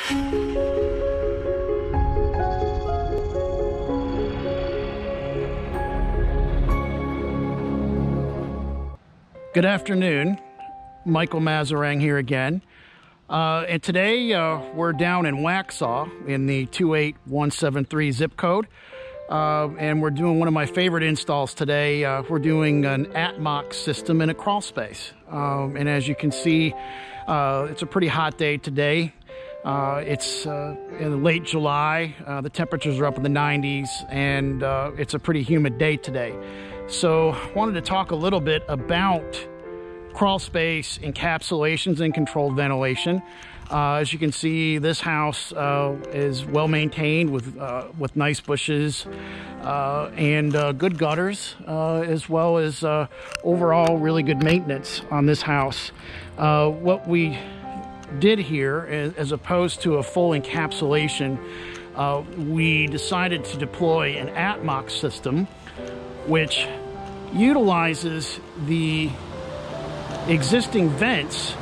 Good afternoon, Michael Mazarang here again. And today we're down in Waxhaw in the 28173 zip code. And we're doing one of my favorite installs today. We're doing an Atmox system in a crawl space. And as you can see, it's a pretty hot day today. It's in late July. The temperatures are up in the 90s, and it's a pretty humid day today. So I wanted to talk a little bit about crawl space encapsulations and controlled ventilation. As you can see, this house is well maintained with nice bushes and good gutters, as well as overall really good maintenance on this house. What we did here, as opposed to a full encapsulation, we decided to deploy an Atmox system which utilizes the existing vents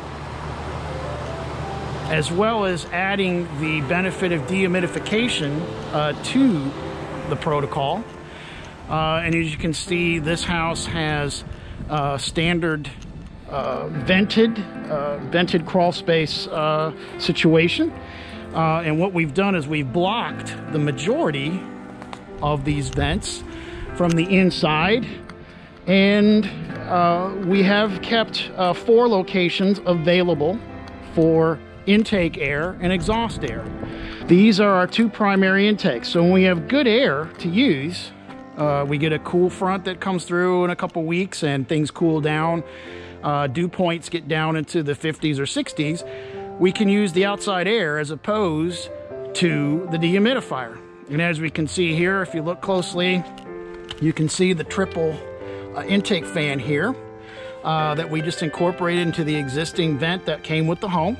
as well as adding the benefit of dehumidification to the protocol. And as you can see, this house has standard vented crawl space situation. And what we've done is we've blocked the majority of these vents from the inside, and we have kept 4 locations available for intake air and exhaust air. These are our 2 primary intakes. So when we have good air to use, we get a cool front that comes through in a couple weeks and things cool down. Dew points get down into the 50s or 60s. We can use the outside air as opposed to the dehumidifier. And as we can see here, if you look closely, you can see the triple intake fan here that we just incorporated into the existing vent that came with the home.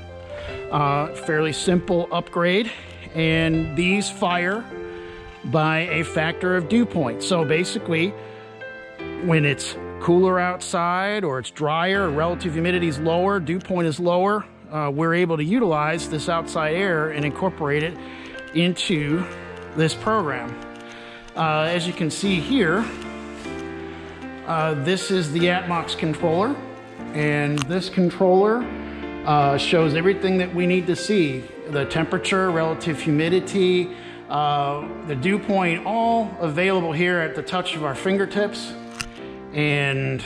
Fairly simple upgrade, and these fire by a factor of dew point. So basically, when it's cooler outside or it's drier, relative humidity is lower, dew point is lower, we're able to utilize this outside air and incorporate it into this program. As you can see here, this is the Atmox controller, and this controller shows everything that we need to see: the temperature, relative humidity, the dew point, all available here at the touch of our fingertips. And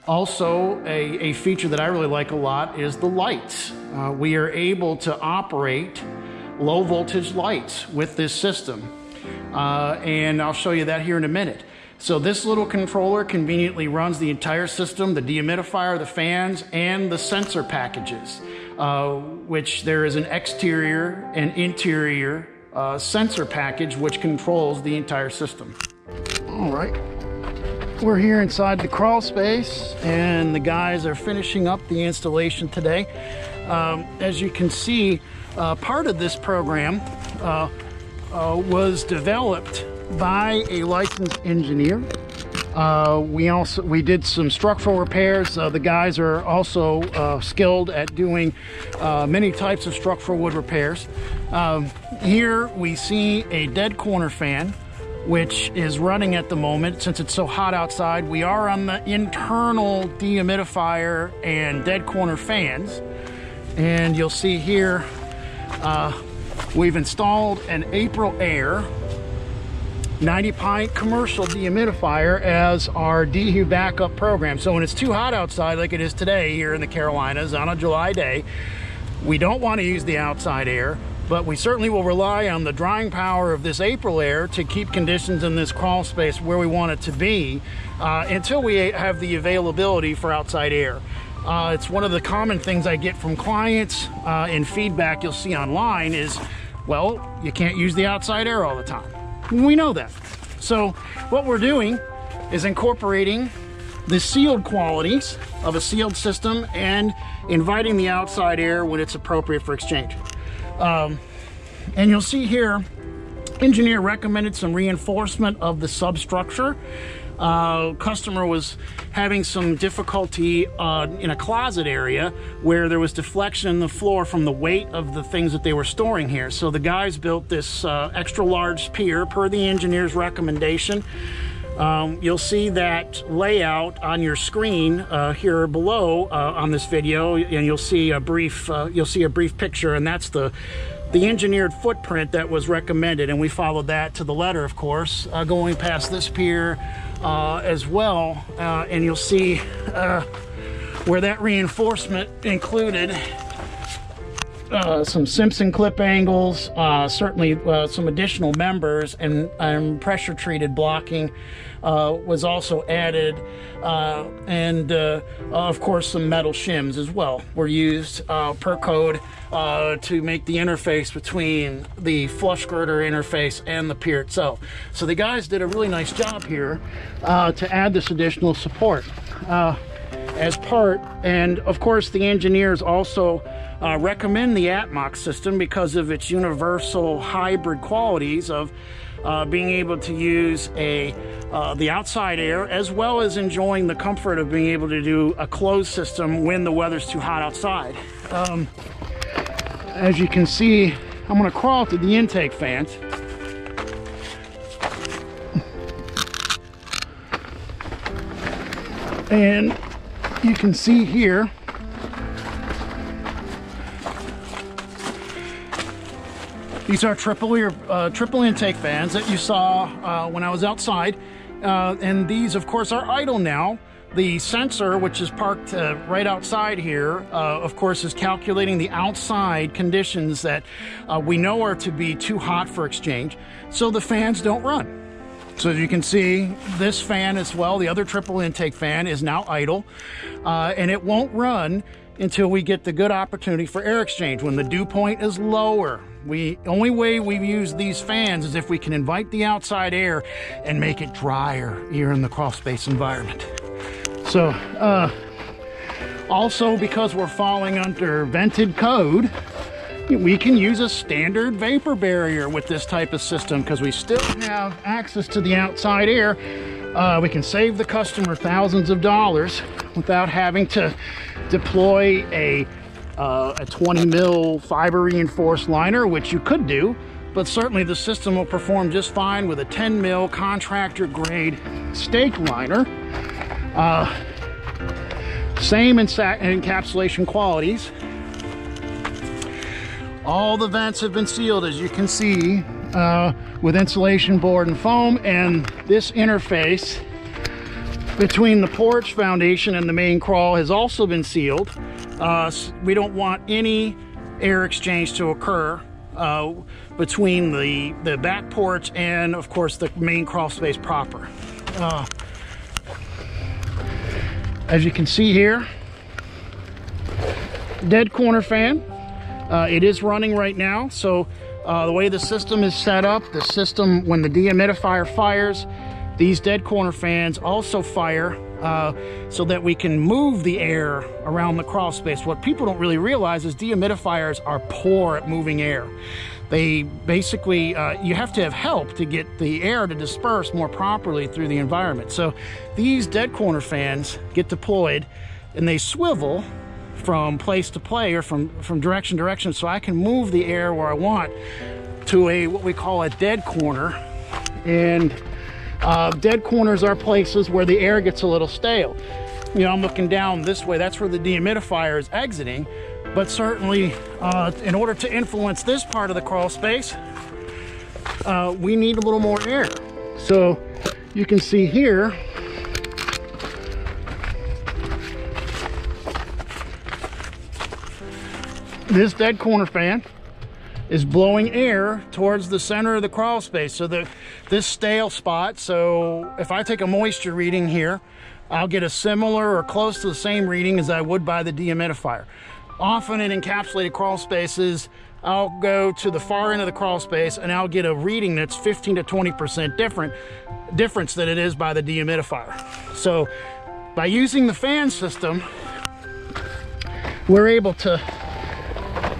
also a feature that I really like a lot is the lights. We are able to operate low voltage lights with this system. And I'll show you that here in a minute. So this little controller conveniently runs the entire system: the dehumidifier, the fans, and the sensor packages, which there is an exterior and interior sensor package which controls the entire system. All right, we're here inside the crawl space, and the guys are finishing up the installation today. As you can see, part of this program was developed by a licensed engineer. We did some structural repairs. The guys are also skilled at doing many types of structural wood repairs. Here we see a dead corner fan, which is running at the moment. Since it's so hot outside, we are on the internal dehumidifier and dead corner fans. And you'll see here, we've installed an April Air 90 pint commercial dehumidifier as our dehu backup program. So when it's too hot outside, like it is today here in the Carolinas on a July day, we don't want to use the outside air, but we certainly will rely on the drying power of this April Air to keep conditions in this crawl space where we want it to be until we have the availability for outside air. It's one of the common things I get from clients in feedback you'll see online is, well, you can't use the outside air all the time. We know that. So what we're doing is incorporating the sealed qualities of a sealed system and inviting the outside air when it's appropriate for exchange. And you'll see here, engineer recommended some reinforcement of the substructure Customer was having some difficulty in a closet area where there was deflection in the floor from the weight of the things that they were storing here. So the guys built this extra large pier per the engineer's recommendation. You'll see that layout on your screen here below on this video, and you'll see a brief picture, and that's the engineered footprint that was recommended, and we followed that to the letter, of course, going past this pier as well, and you'll see where that reinforcement included some Simpson clip angles, certainly some additional members, and pressure treated blocking was also added, and of course some metal shims as well were used per code to make the interface between the flush girder interface and the pier itself. So the guys did a really nice job here to add this additional support as part, and of course the engineers also recommend the Atmox system because of its universal hybrid qualities of being able to use the outside air, as well as enjoying the comfort of being able to do a closed system when the weather's too hot outside. As you can see, I'm going to crawl to the intake fans. And you can see here these are triple intake fans that you saw when I was outside, and these of course are idle now. The sensor, which is parked right outside here, of course is calculating the outside conditions that we know are to be too hot for exchange, so the fans don't run. So as you can see, this fan as well, the other triple intake fan, is now idle, and it won't run until we get the good opportunity for air exchange, when the dew point is lower. Only way we use these fans is if we can invite the outside air and make it drier here in the crawl space environment. So also, because we're falling under vented code, we can use a standard vapor barrier with this type of system because we still have access to the outside air. We can save the customer thousands of dollars without having to deploy a 20 mil fiber reinforced liner, which you could do, but certainly the system will perform just fine with a 10 mil contractor grade stake liner. Same encapsulation qualities. All the vents have been sealed, as you can see, with insulation board and foam, and this interface between the porch foundation and the main crawl has also been sealed. We don't want any air exchange to occur between the back porch and, of course, the main crawl space proper. As you can see here, dead corner fan. It is running right now, so the way the system is set up, the system, when the dehumidifier fires, these dead corner fans also fire so that we can move the air around the crawl space. What people don't really realize is dehumidifiers are poor at moving air. They basically, you have to have help to get the air to disperse more properly through the environment. So these dead corner fans get deployed and they swivel from place to place, or from direction to direction, so I can move the air where I want to what we call a dead corner. And dead corners are places where the air gets a little stale. You know, I'm looking down this way, that's where the dehumidifier is exiting, but certainly in order to influence this part of the crawl space, we need a little more air. So you can see here, this dead corner fan is blowing air towards the center of the crawl space. So this stale spot, so if I take a moisture reading here, I'll get a similar or close to the same reading as I would by the dehumidifier. Often in encapsulated crawl spaces, I'll go to the far end of the crawl space and I'll get a reading that's 15 to 20% difference than it is by the dehumidifier. So by using the fan system, we're able to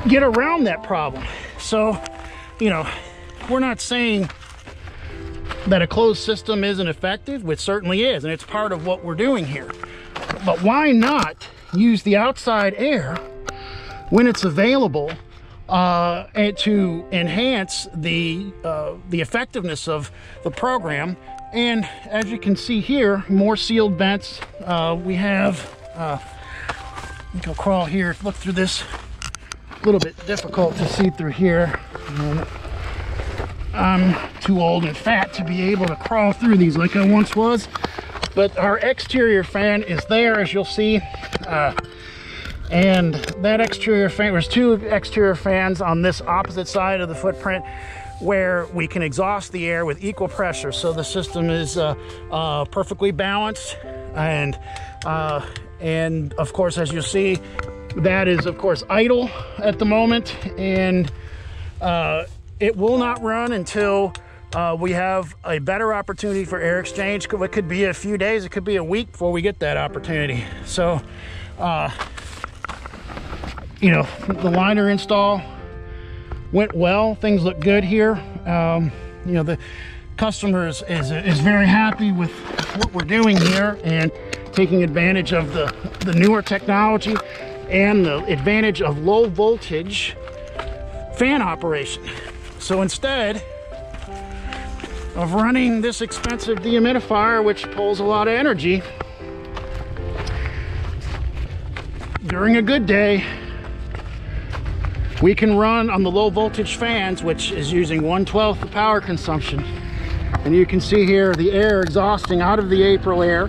get around that problem. So, you know, we're not saying that a closed system isn't effective, which certainly is, and it's part of what we're doing here. But why not use the outside air when it's available and to enhance the effectiveness of the program? And as you can see here, more sealed vents. We have, I think I'll crawl here, look through this. A little bit difficult to see through here. And I'm too old and fat to be able to crawl through these like I once was. But our exterior fan is there, as you'll see. And that exterior fan, there's two exterior fans on this opposite side of the footprint where we can exhaust the air with equal pressure. So the system is perfectly balanced. And of course, as you'll see, that is of course idle at the moment. And it will not run until we have a better opportunity for air exchange. It could be a few days, it could be a week before we get that opportunity. So, you know, the liner install went well. Things look good here. You know, the customer is very happy with what we're doing here and taking advantage of the newer technology and the advantage of low voltage fan operation. So instead of running this expensive dehumidifier, which pulls a lot of energy, during a good day, we can run on the low voltage fans, which is using 1/12 the power consumption. And you can see here the air exhausting out of the April air.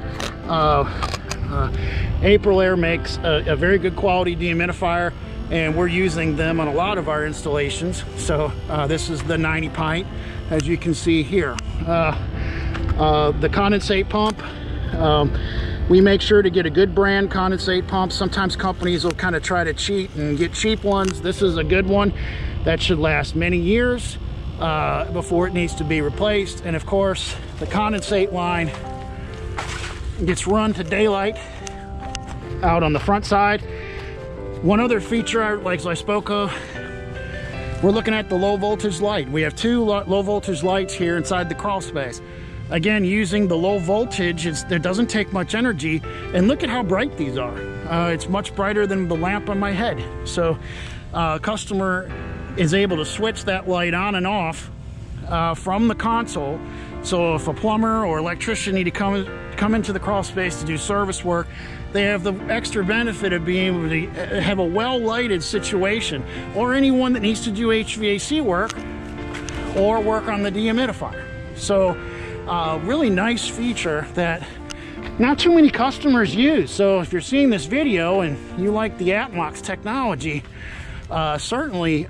April air makes a very good quality dehumidifier, and we're using them on a lot of our installations. So this is the 90 pint, as you can see here. The condensate pump, we make sure to get a good brand condensate pump. Sometimes companies will kind of try to cheat and get cheap ones. This is a good one that should last many years before it needs to be replaced. And of course, the condensate line gets run to daylight out on the front side. One other feature, like I spoke of, we're looking at the low voltage light. We have two low voltage lights here inside the crawl space. Again, using the low voltage, there doesn't take much energy, and look at how bright these are. It's much brighter than the lamp on my head. So customer is able to switch that light on and off from the console. So if a plumber or electrician need to come into the crawl space to do service work, they have the extra benefit of being able to have a well-lighted situation, or anyone that needs to do HVAC work or work on the dehumidifier. So really nice feature that not too many customers use. So if you're seeing this video and you like the Atmox technology, certainly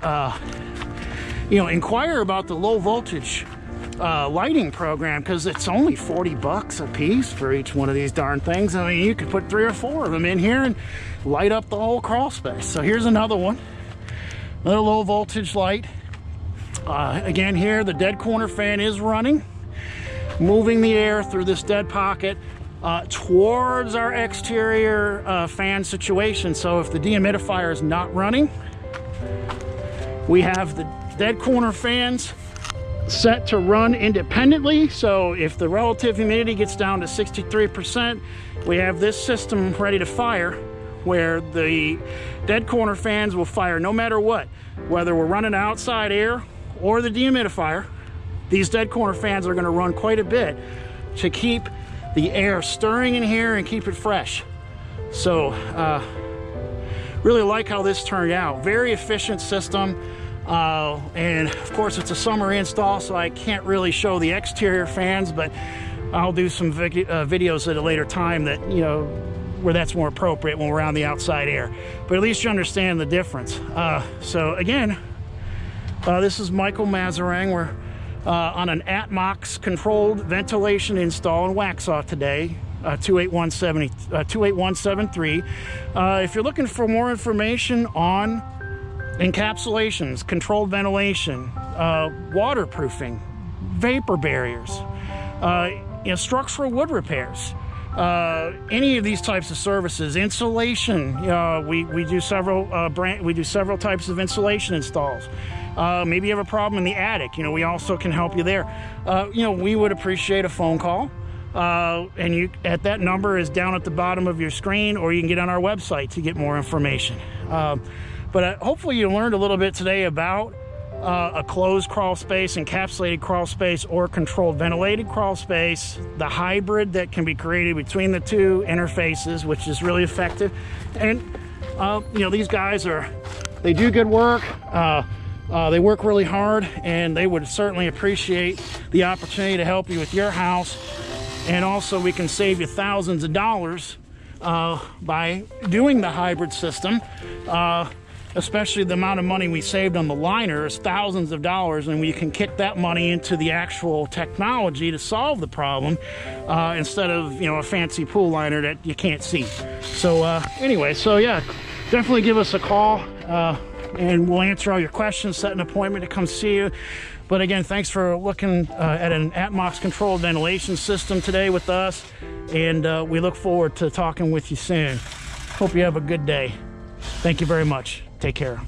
you know, inquire about the low voltage lighting program, because it's only 40 bucks a piece for each one of these darn things. I mean, you could put 3 or 4 of them in here and light up the whole crawl space. So here's another one, another low voltage light. Again, here the dead corner fan is running, moving the air through this dead pocket towards our exterior fan situation. So if the dehumidifier is not running, we have the dead corner fans set to run independently. So if the relative humidity gets down to 63%, we have this system ready to fire, where the dead corner fans will fire no matter what, whether we're running outside air or the dehumidifier. These dead corner fans are going to run quite a bit to keep the air stirring in here and keep it fresh. So really like how this turned out. Very efficient system. And of course it's a summer install, so I can't really show the exterior fans, but I'll do some videos at a later time that, you know, where that's more appropriate when we're on the outside air. But at least you understand the difference. So again, this is Michael Mazarang. We're on an Atmox controlled ventilation install in Waxhaw today, 28173. If you're looking for more information on encapsulations, controlled ventilation, waterproofing, vapor barriers, you know, structural wood repairs, any of these types of services. Insulation, we do several several types of insulation installs. Maybe you have a problem in the attic, we also can help you there. We would appreciate a phone call, and that number is down at the bottom of your screen, or you can get on our website to get more information. But hopefully you learned a little bit today about a closed crawl space, encapsulated crawl space, or controlled ventilated crawl space, the hybrid that can be created between the two interfaces, which is really effective. And these guys they do good work. They work really hard, and they would certainly appreciate the opportunity to help you with your house. And also, we can save you thousands of dollars by doing the hybrid system. Especially the amount of money we saved on the liner is thousands of dollars, and we can kick that money into the actual technology to solve the problem, instead of a fancy pool liner that you can't see. So anyway, yeah, definitely give us a call, and we'll answer all your questions, set an appointment to come see you. But again, thanks for looking at an Atmox controlled ventilation system today with us, and we look forward to talking with you soon. Hope you have a good day. Thank you very much. Take care.